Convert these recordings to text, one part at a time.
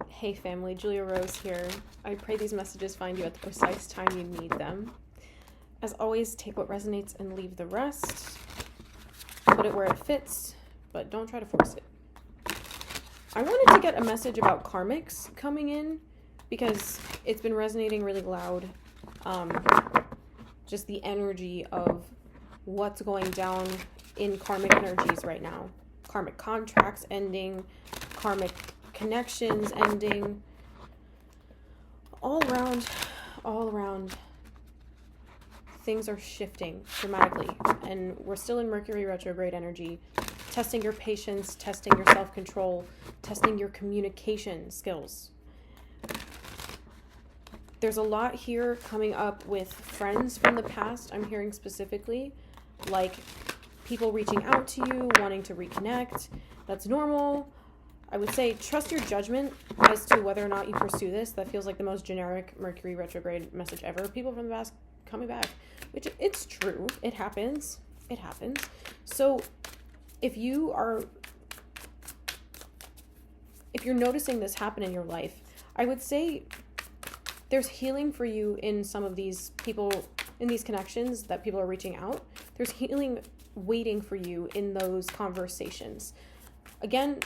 Hey family, Julia Rose here. I pray these messages find you at the precise time you need them. As always, take what resonates and leave the rest. Put it where it fits, but don't try to force it. I wanted to get a message about karmics coming in because it's been resonating really loud. Just the energy of what's going down in karmic energies right now. Karmic contracts ending, karmic connections ending, all around things are shifting dramatically, and we're still in Mercury retrograde energy, testing your patience, testing your self-control, testing your communication skills. There's a lot here coming up with friends from the past. I'm hearing specifically, like people reaching out to you, wanting to reconnect. That's normal. I would say trust your judgment as to whether or not you pursue this. That feels like the most generic Mercury retrograde message ever. People from the past coming back, which it's true. It happens. It happens. So if you're noticing this happen in your life, I would say there's healing for you in some of these people, in these connections that people are reaching out. There's healing waiting for you in those conversations. Again,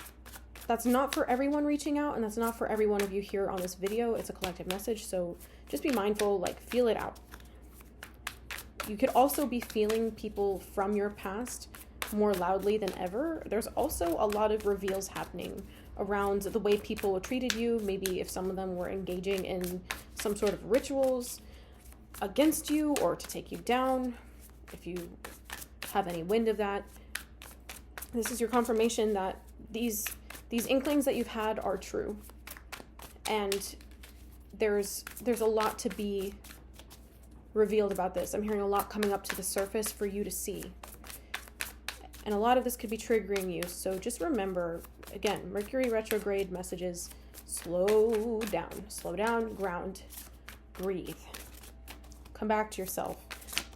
that's not for everyone reaching out, and that's not for every one of you here on this video. It's a collective message, so just be mindful, like feel it out. You could also be feeling people from your past more loudly than ever. There's also a lot of reveals happening around the way people treated you. Maybe if some of them were engaging in some sort of rituals against you or to take you down. If you have any wind of that, this is your confirmation that these inklings that you've had are true. And there's a lot to be revealed about this. I'm hearing a lot coming up to the surface for you to see. And a lot of this could be triggering you. So just remember, again, Mercury retrograde messages, slow down, ground, breathe. Come back to yourself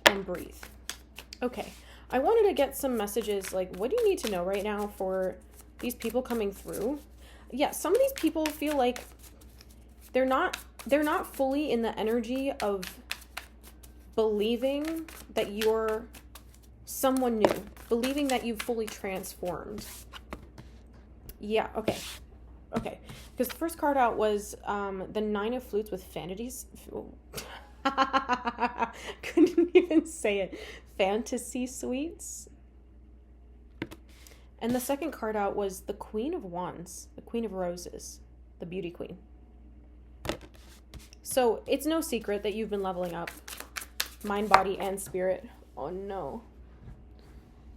and breathe. Okay, I wanted to get some messages like, what do you need to know right now for these people coming through? Yeah, some of these people feel like they're not fully in the energy of believing that you're someone new, believing that you've fully transformed. Yeah, okay. Because the first card out was the Nine of Flutes with Fantasies. Couldn't even say it. Fantasy Suites. And the second card out was the Queen of Wands, the Queen of Roses, the Beauty Queen. So it's no secret that you've been leveling up mind, body, and spirit. Oh no.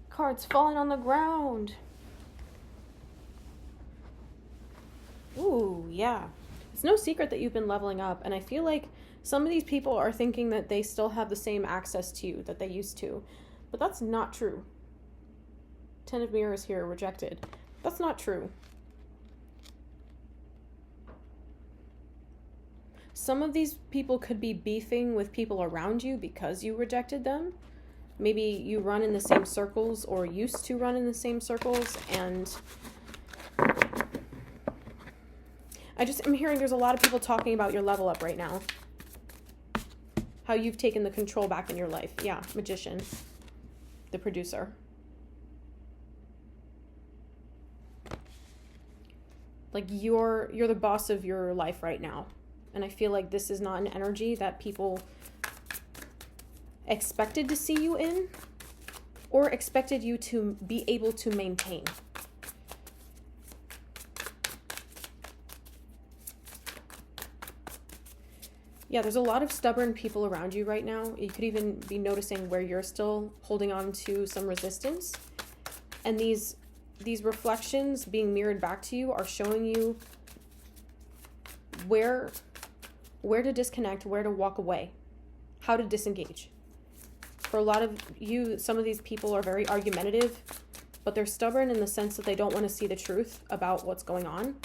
Cards falling on the ground. Ooh, yeah. It's no secret that you've been leveling up, and I feel like some of these people are thinking that they still have the same access to you that they used to, but that's not true. 10 of Mirrors here, rejected. That's not true. Some of these people could be beefing with people around you because you rejected them. Maybe you run in the same circles or used to run in the same circles, and I'm hearing there's a lot of people talking about your level up right now. How you've taken the control back in your life. Yeah, Magician, the producer. Like you're the boss of your life right now. And I feel like this is not an energy that people expected to see you in or expected you to be able to maintain. Yeah, there's a lot of stubborn people around you right now. You could even be noticing where you're still holding on to some resistance. And these reflections being mirrored back to you are showing you where to disconnect, where to walk away, how to disengage. For a lot of you, some of these people are very argumentative, but they're stubborn in the sense that they don't want to see the truth about what's going on.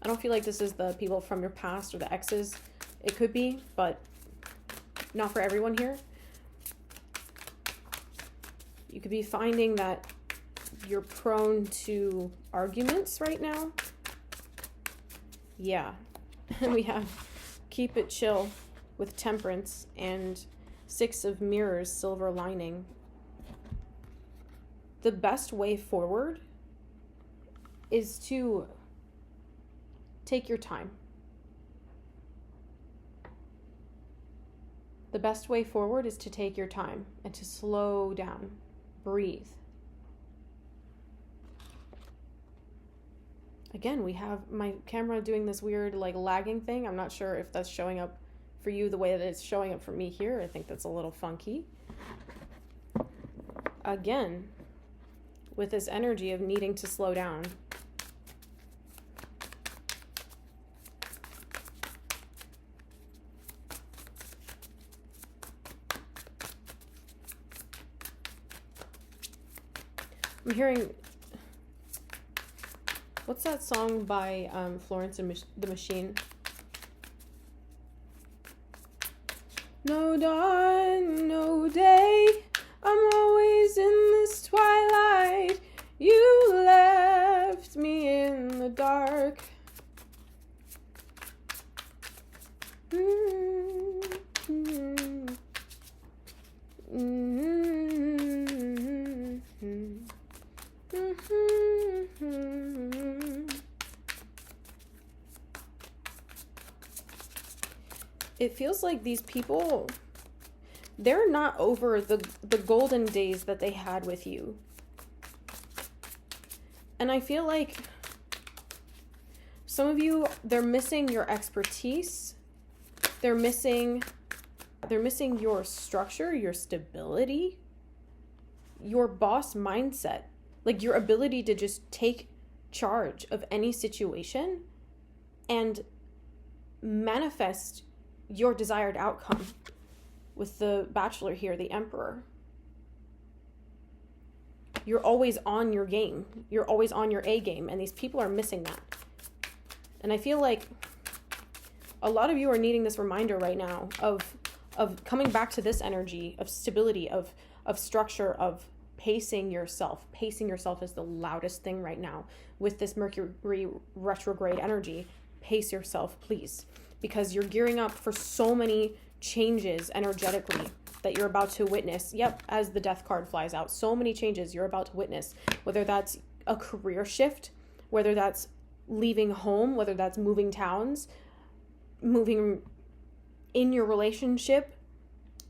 I don't feel like this is the people from your past or the exes. It could be, but not for everyone here. You could be finding that you're prone to arguments right now. Yeah. We have keep it chill with temperance and 6 of mirrors, silver lining. The best way forward is to take your time. The best way forward is to take your time and to slow down, breathe. Again, we have my camera doing this weird like lagging thing. I'm not sure if that's showing up for you the way that it's showing up for me here. I think that's a little funky. Again, with this energy of needing to slow down. I'm hearing, what's that song by Florence and the Machine? No dawn, no day, I'm always in this twilight. You left me in the dark. It feels like these people, they're not over the golden days that they had with you. And I feel like some of you, they're missing your expertise. They're missing your structure, your stability, your boss mindset, like your ability to just take charge of any situation and manifest your desired outcome. With the Bachelor here, the Emperor, you're always on your game. You're always on your A game, and these people are missing that. And I feel like a lot of you are needing this reminder right now of coming back to this energy of stability, of structure, of pacing yourself. Pacing yourself is the loudest thing right now. With this Mercury retrograde energy, pace yourself, please. Because you're gearing up for so many changes energetically that you're about to witness. Yep, as the death card flies out, so many changes you're about to witness. Whether that's a career shift, whether that's leaving home, whether that's moving towns, moving in your relationship,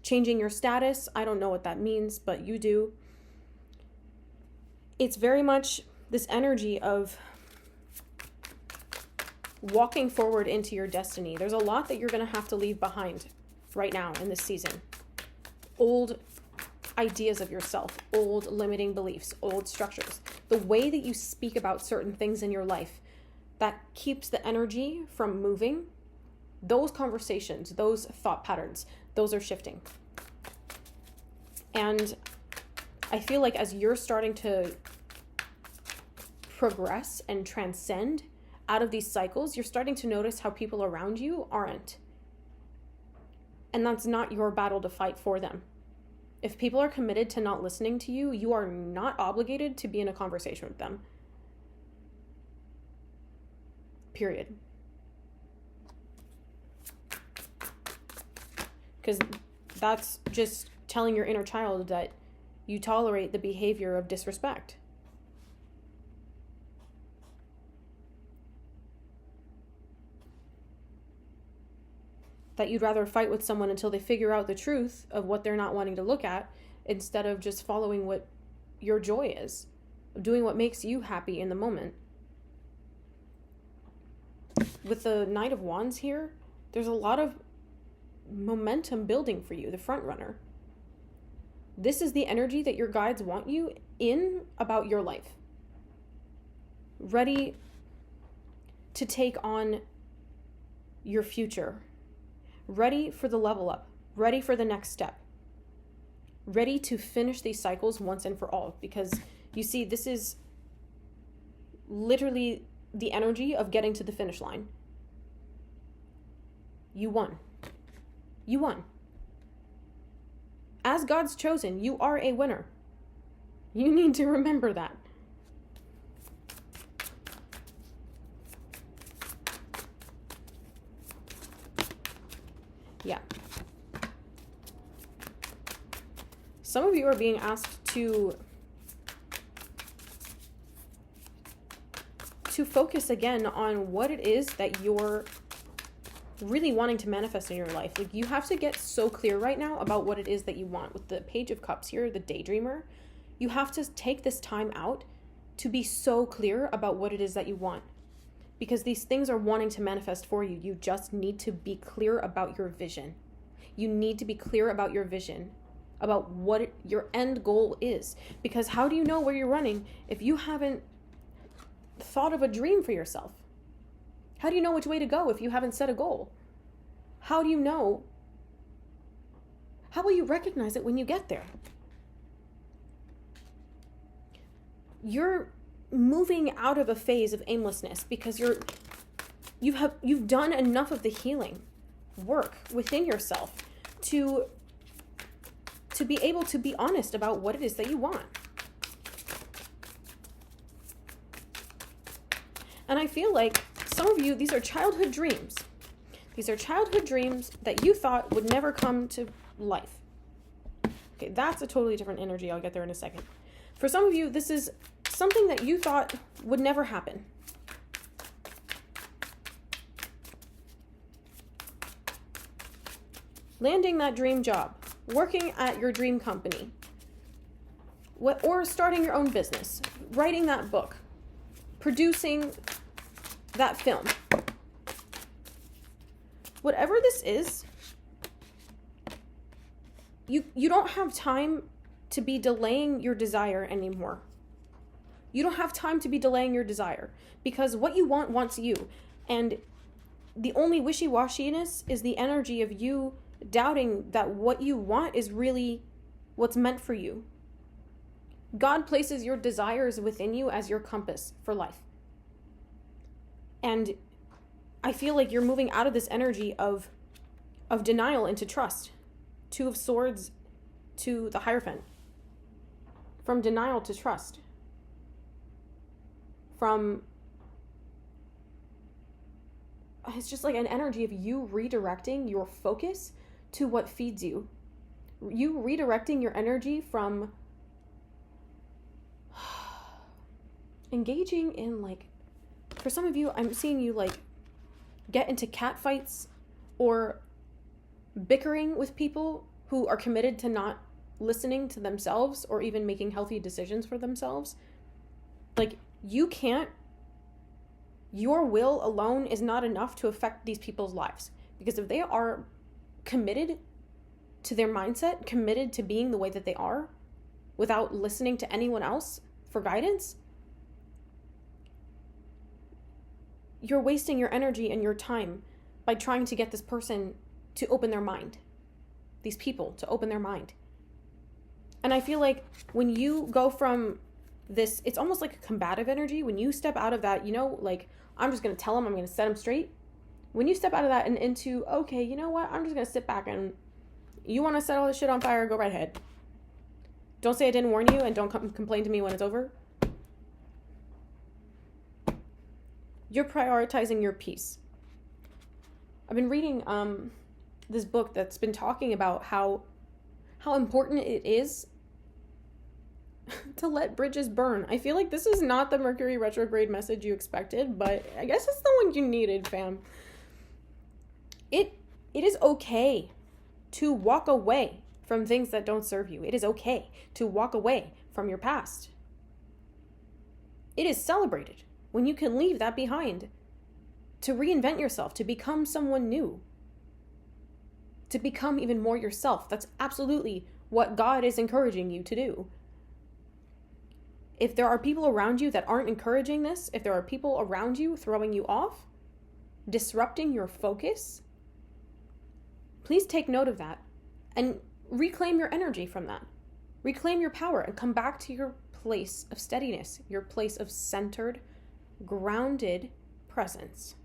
changing your status. I don't know what that means, but you do. It's very much this energy of walking forward into your destiny. There's a lot that you're going to have to leave behind right now in this season. Old ideas of yourself, old limiting beliefs, old structures. The way that you speak about certain things in your life that keeps the energy from moving, those conversations, those thought patterns, those are shifting. And I feel like as you're starting to progress and transcend out of these cycles, you're starting to notice how people around you aren't. And that's not your battle to fight for them. If people are committed to not listening to you, you are not obligated to be in a conversation with them. Period. Because that's just telling your inner child that you tolerate the behavior of disrespect. That you'd rather fight with someone until they figure out the truth of what they're not wanting to look at, instead of just following what your joy is, doing what makes you happy in the moment. With the Knight of Wands here, there's a lot of momentum building for you, the front runner. This is the energy that your guides want you in about your life. Ready to take on your future. Ready for the level up, ready for the next step, ready to finish these cycles once and for all. Because you see, this is literally the energy of getting to the finish line. You won. You won. As God's chosen, you are a winner. You need to remember that. Yeah. Some of you are being asked to focus again on what it is that you're really wanting to manifest in your life. Like, you have to get so clear right now about what it is that you want. With the Page of Cups here, the daydreamer, you have to take this time out to be so clear about what it is that you want. Because these things are wanting to manifest for you. You just need to be clear about your vision. You need to be clear about your vision, about what your end goal is. Because how do you know where you're running if you haven't thought of a dream for yourself? How do you know which way to go if you haven't set a goal? How do you know? How will you recognize it when you get there? You're moving out of a phase of aimlessness because you've done enough of the healing work within yourself to be able to be honest about what it is that you want. And I feel like some of you, these are childhood dreams. These are childhood dreams that you thought would never come to life. Okay, that's a totally different energy. I'll get there in a second. For some of you, this is something that you thought would never happen. Landing that dream job, working at your dream company, or starting your own business, writing that book, producing that film. Whatever this is, you don't have time to be delaying your desire anymore. You don't have time to be delaying your desire, because what you want wants you. And the only wishy-washiness is the energy of you doubting that what you want is really what's meant for you. God places your desires within you as your compass for life. And I feel like you're moving out of this energy of denial into trust. Two of Swords to the Hierophant. From denial to trust. It's just like an energy of you redirecting your focus to what feeds you. You redirecting your energy from engaging in, like, for some of you, I'm seeing you like get into cat fights or bickering with people who are committed to not listening to themselves or even making healthy decisions for themselves. Like, you can't, your will alone is not enough to affect these people's lives. Because if they are committed to their mindset, committed to being the way that they are, without listening to anyone else for guidance, you're wasting your energy and your time by trying to get this person to open their mind. These people to open their mind. And I feel like when you go from this, it's almost like a combative energy. When you step out of that, like, I'm just going to tell them, I'm going to set them straight. When you step out of that and into, okay, you know what? I'm just going to sit back, and you want to set all this shit on fire, go right ahead. Don't say I didn't warn you, and don't complain to me when it's over. You're prioritizing your peace. I've been reading this book that's been talking about how important it is to let bridges burn. I feel like this is not the Mercury retrograde message you expected, but I guess it's the one you needed, fam. It is okay to walk away from things that don't serve you. It is okay to walk away from your past. It is celebrated when you can leave that behind to reinvent yourself, to become someone new, to become even more yourself. That's absolutely what God is encouraging you to do. If there are people around you that aren't encouraging this, if there are people around you throwing you off, disrupting your focus, please take note of that and reclaim your energy from that. Reclaim your power and come back to your place of steadiness, your place of centered, grounded presence.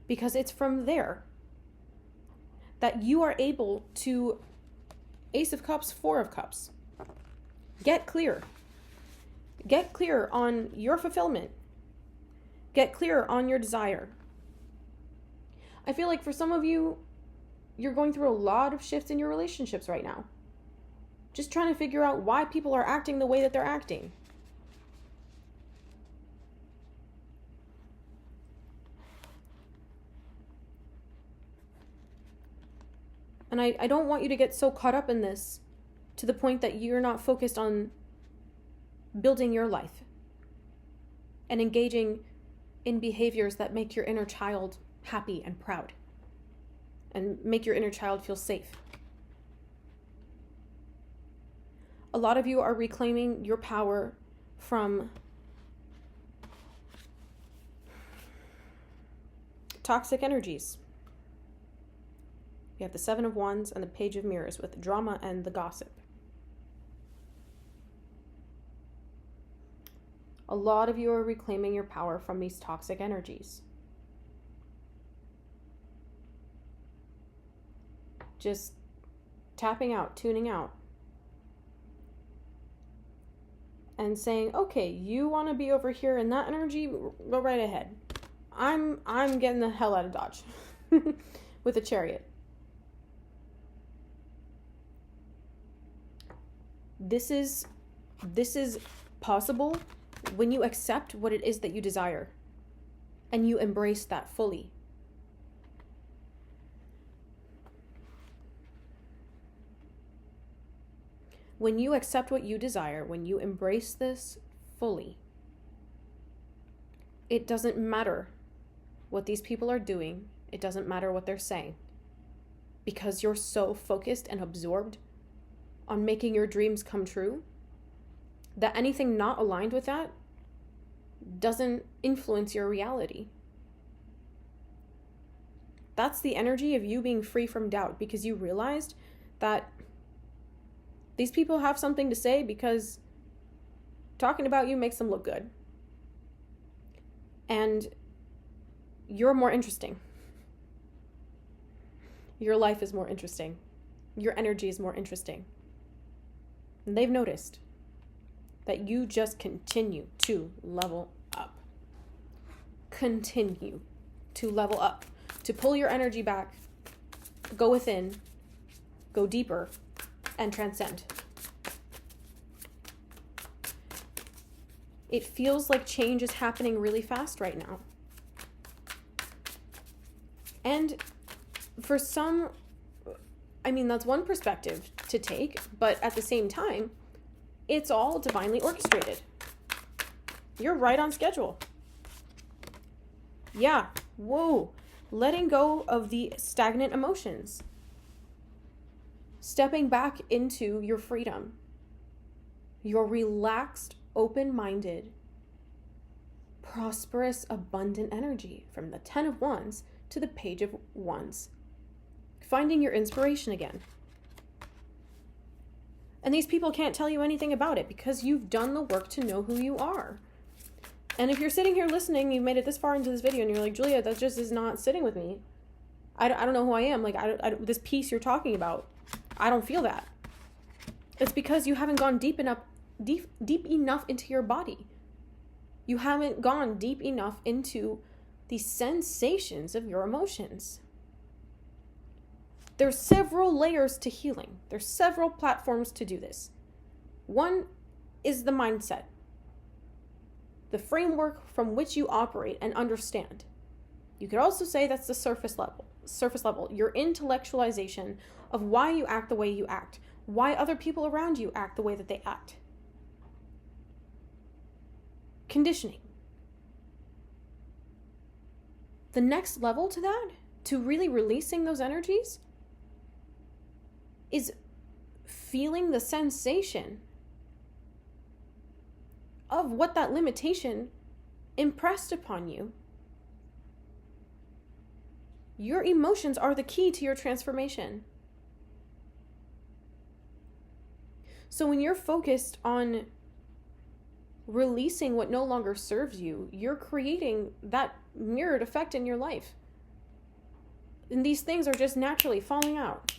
Because it's from there that you are able to, Ace of Cups, Four of Cups. Get clear. Get clear on your fulfillment. Get clear on your desire. I feel like for some of you, you're going through a lot of shifts in your relationships right now. Just trying to figure out why people are acting the way that they're acting. And I don't want you to get so caught up in this to the point that you're not focused on building your life and engaging in behaviors that make your inner child happy and proud and make your inner child feel safe. A lot of you are reclaiming your power from toxic energies. You have the Seven of Wands and the Page of Mirrors with the drama and the gossip. A lot of you are reclaiming your power from these toxic energies. Just tapping out, tuning out. And saying, okay, you want to be over here in that energy, go right ahead. I'm getting the hell out of Dodge with a Chariot. This is possible when you accept what it is that you desire and you embrace that fully. When you accept what you desire, when you embrace this fully, it doesn't matter what these people are doing. It doesn't matter what they're saying. Because you're so focused and absorbed on making your dreams come true, that anything not aligned with that doesn't influence your reality. That's the energy of you being free from doubt, because you realized that these people have something to say because talking about you makes them look good. And you're more interesting. Your life is more interesting. Your energy is more interesting. And they've noticed that you just continue to level up. Continue to level up. To pull your energy back, go within, go deeper, and transcend. It feels like change is happening really fast right now. And for some, I mean, that's one perspective to take, but at the same time, it's all divinely orchestrated. You're right on schedule. Yeah, whoa, letting go of the stagnant emotions. Stepping back into your freedom. Your relaxed, open-minded, prosperous, abundant energy from the Ten of Wands to the Page of Wands. Finding your inspiration again. And these people can't tell you anything about it because you've done the work to know who you are. And if you're sitting here listening, you made it this far into this video and you're like, Julia, that just is not sitting with me. I don't know who I am. Like, this piece you're talking about, I don't feel that. It's because you haven't gone deep enough into your body. You haven't gone deep enough into the sensations of your emotions. There's several layers to healing. There's several platforms to do this. One is the mindset, the framework from which you operate and understand. You could also say that's the surface level, your intellectualization of why you act the way you act, why other people around you act the way that they act. Conditioning. The next level to that, to really releasing those energies, is feeling the sensation of what that limitation impressed upon you. Your emotions are the key to your transformation. So when you're focused on releasing what no longer serves you, you're creating that mirrored effect in your life. And these things are just naturally falling out,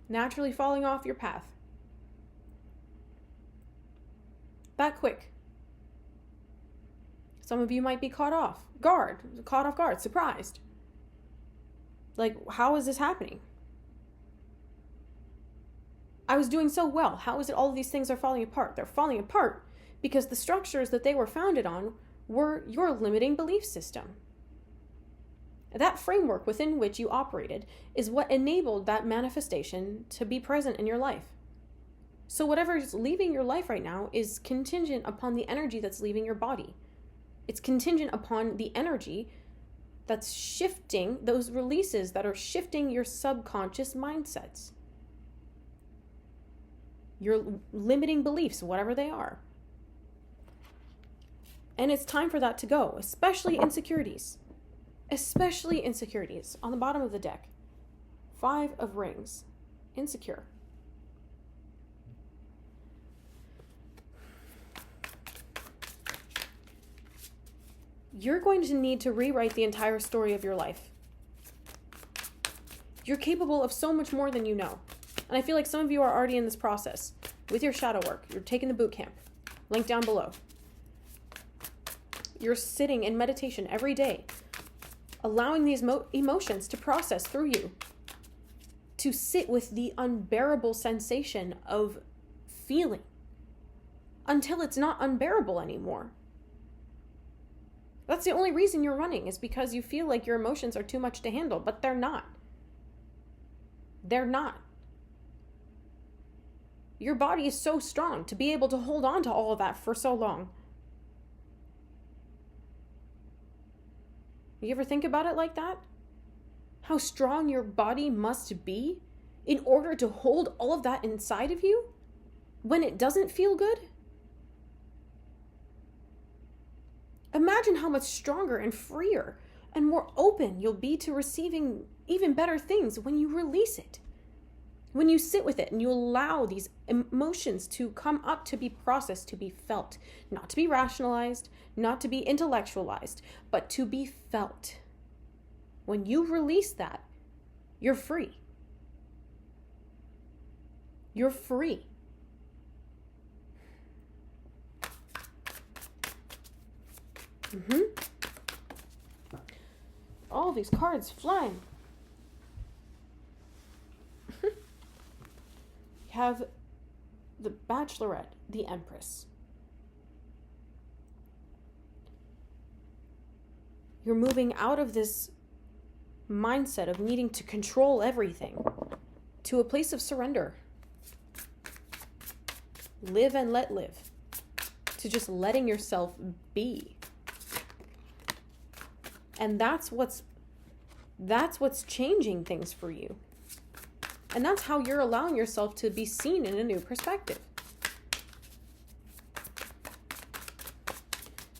naturally falling off your path. That quick. Some of you might be caught off guard, surprised. Like, how is this happening? I was doing so well. How is it all of these things are falling apart? They're falling apart because the structures that they were founded on were your limiting belief system. That framework within which you operated is what enabled that manifestation to be present in your life. So whatever is leaving your life right now is contingent upon the energy that's leaving your body. It's contingent upon the energy that's shifting, those releases that are shifting your subconscious mindsets. Your limiting beliefs, whatever they are. And it's time for that to go, especially insecurities. Especially insecurities. On the bottom of the deck, 5 of Rings, insecure. You're going to need to rewrite the entire story of your life. You're capable of so much more than you know. And I feel like some of you are already in this process with your shadow work. You're taking the boot camp. Link down below. You're sitting in meditation every day, allowing these emotions to process through you, to sit with the unbearable sensation of feeling until it's not unbearable anymore. That's the only reason you're running, is because you feel like your emotions are too much to handle, but they're not. They're not. Your body is so strong to be able to hold on to all of that for so long. You ever think about it like that? How strong your body must be in order to hold all of that inside of you when it doesn't feel good? Imagine how much stronger and freer and more open you'll be to receiving even better things when you release it. When you sit with it and you allow these emotions to come up, to be processed, to be felt, not to be rationalized, not to be intellectualized, but to be felt. When you release that, you're free. You're free. All these cards flying. Have the Bachelorette, the Empress. You're moving out of this mindset of needing to control everything to a place of surrender. Live and let live. To just letting yourself be. And that's what's changing things for you. And that's how you're allowing yourself to be seen in a new perspective.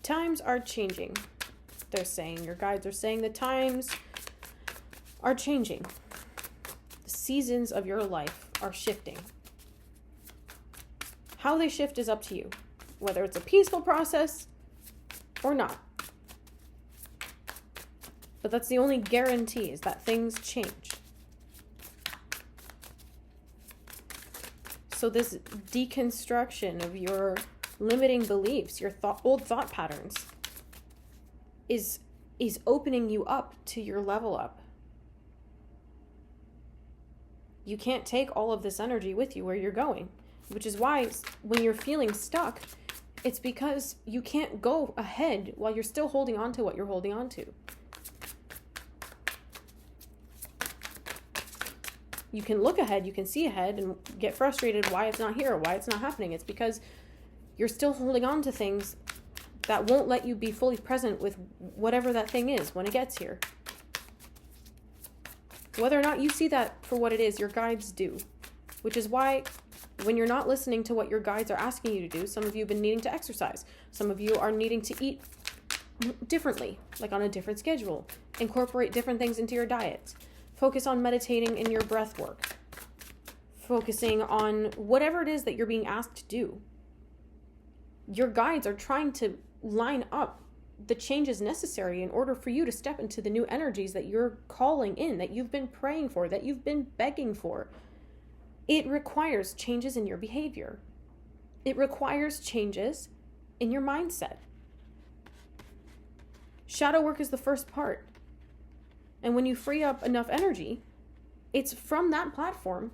Times are changing. They're saying, your guides are saying the times are changing. The seasons of your life are shifting. How they shift is up to you, whether it's a peaceful process or not. But that's the only guarantee, is that things change. So this deconstruction of your limiting beliefs, your old thought patterns, is opening you up to your level up. You can't take all of this energy with you where you're going, which is why when you're feeling stuck, it's because you can't go ahead while you're still holding on to what you're holding on to. You can look ahead, you can see ahead and get frustrated why it's not here, why it's not happening. It's because you're still holding on to things that won't let you be fully present with whatever that thing is when it gets here. Whether or not you see that for what it is, your guides do. Which is why when you're not listening to what your guides are asking you to do, some of you have been needing to exercise. Some of you are needing to eat differently, like on a different schedule. Incorporate different things into your diet. Focus on meditating in your breath work. Focusing on whatever it is that you're being asked to do. Your guides are trying to line up the changes necessary in order for you to step into the new energies that you're calling in, that you've been praying for, that you've been begging for. It requires changes in your behavior. It requires changes in your mindset. Shadow work is the first part. And when you free up enough energy, it's from that platform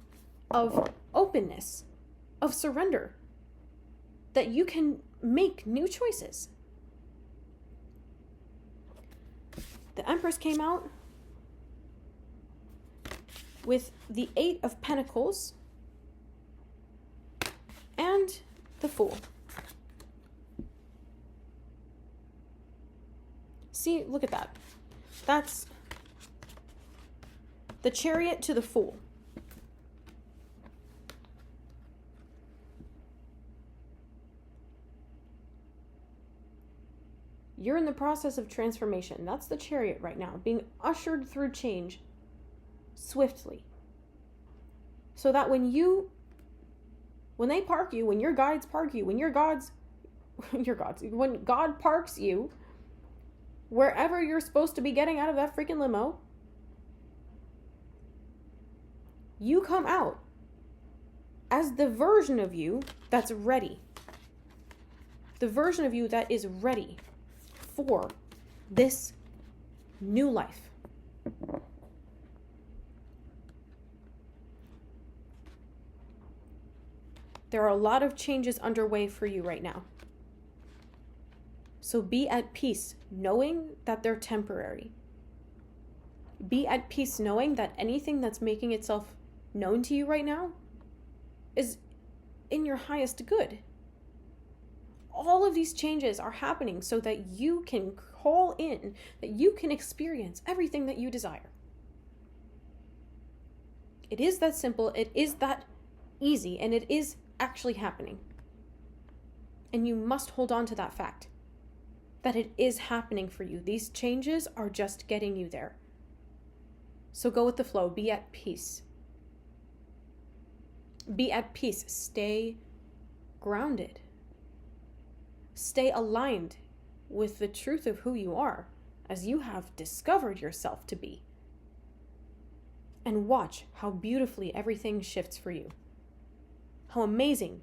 of openness, of surrender, that you can make new choices. The Empress came out with the 8 of Pentacles and the Fool. See, look at that. That's the Chariot to the Fool. You're in the process of transformation. That's the Chariot right now, being ushered through change swiftly. So that when they park you, when your guides park you, when when God parks you, wherever you're supposed to be getting out of that freaking limo, you come out as the version of you that's ready. The version of you that is ready for this new life. There are a lot of changes underway for you right now. So be at peace knowing that they're temporary. Be at peace knowing that anything that's making itself known to you right now is in your highest good. All of these changes are happening so that you can call in, that you can experience everything that you desire. It is that simple, it is that easy, and it is actually happening. And you must hold on to that fact, that it is happening for you. These changes are just getting you there. So go with the flow, be at peace. Be at peace, stay grounded. Stay aligned with the truth of who you are as you have discovered yourself to be. And watch how beautifully everything shifts for you. How amazing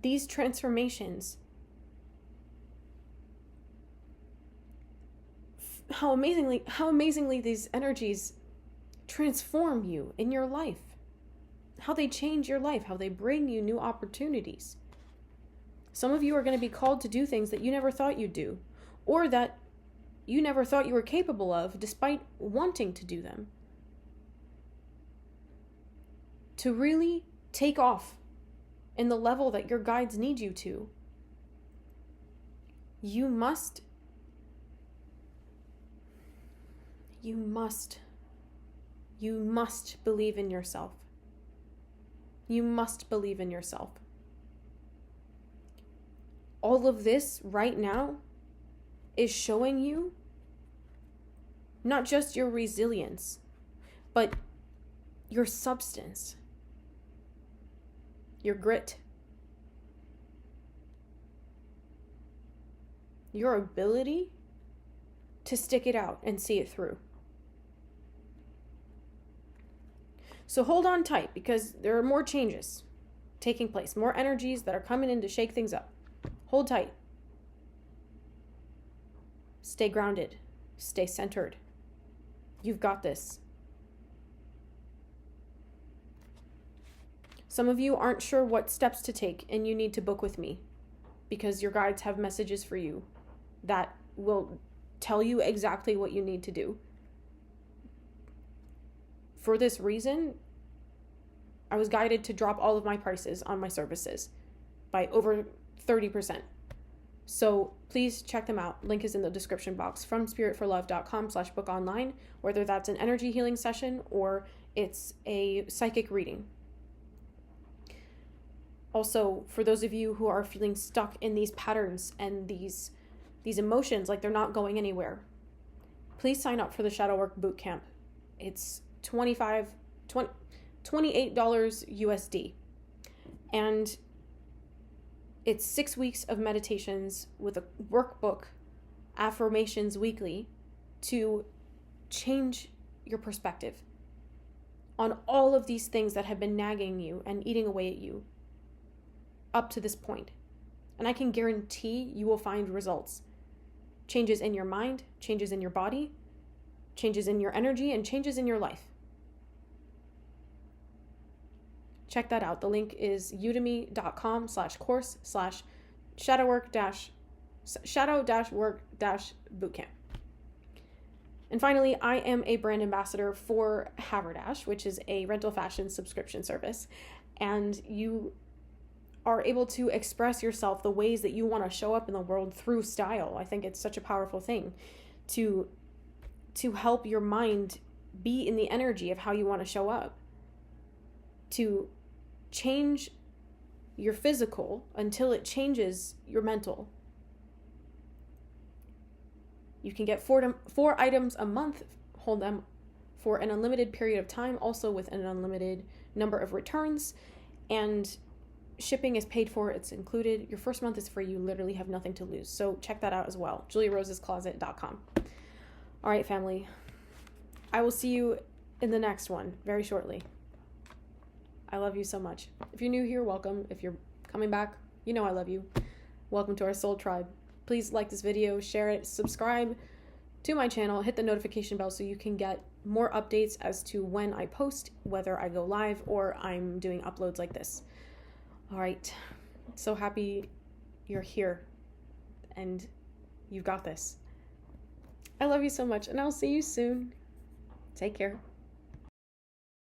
these transformations, how amazingly these energies transform you in your life. How they change your life, how they bring you new opportunities. Some of you are going to be called to do things that you never thought you'd do, or that you never thought you were capable of despite wanting to do them. To really take off in the level that your guides need you to, you must believe in yourself. You must believe in yourself. All of this right now is showing you not just your resilience, but your substance, your grit, your ability to stick it out and see it through. So hold on tight, because there are more changes taking place, more energies that are coming in to shake things up. Hold tight. Stay grounded. Stay centered. You've got this. Some of you aren't sure what steps to take, and you need to book with me because your guides have messages for you that will tell you exactly what you need to do. For this reason, I was guided to drop all of my prices on my services by over 30%. So please check them out. Link is in the description box, fromspiritforlove.com/book-online, whether that's an energy healing session or it's a psychic reading. Also, for those of you who are feeling stuck in these patterns and these emotions, like they're not going anywhere, please sign up for the Shadow Work Bootcamp. It's $28 USD. And it's 6 weeks of meditations with a workbook, affirmations weekly, to change your perspective on all of these things that have been nagging you and eating away at you up to this point. And I can guarantee you will find results. Changes in your mind, changes in your body, changes in your energy, and changes in your life. check that out. The link is udemy.com/course/shadow-work-bootcamp. And finally, I am a brand ambassador for Haverdash, which is a rental fashion subscription service. And you are able to express yourself the ways that you want to show up in the world through style. I think it's such a powerful thing to help your mind be in the energy of how you want to show up, to change your physical until it changes your mental. You can get 4 items a month, hold them for an unlimited period of time, also with an unlimited number of returns, and shipping is paid for, it's included. Your first month is free, you literally have nothing to lose. So check that out as well, juliarosescloset.com. All right, family, I will see you in the next one very shortly. I love you so much. If you're new here, welcome. If you're coming back, you know I love you. Welcome to our soul tribe. Please like this video, share it, subscribe to my channel, hit the notification bell so you can get more updates as to when I post, whether I go live or I'm doing uploads like this. All right, so happy you're here and you've got this. I love you so much, and I'll see you soon. Take care.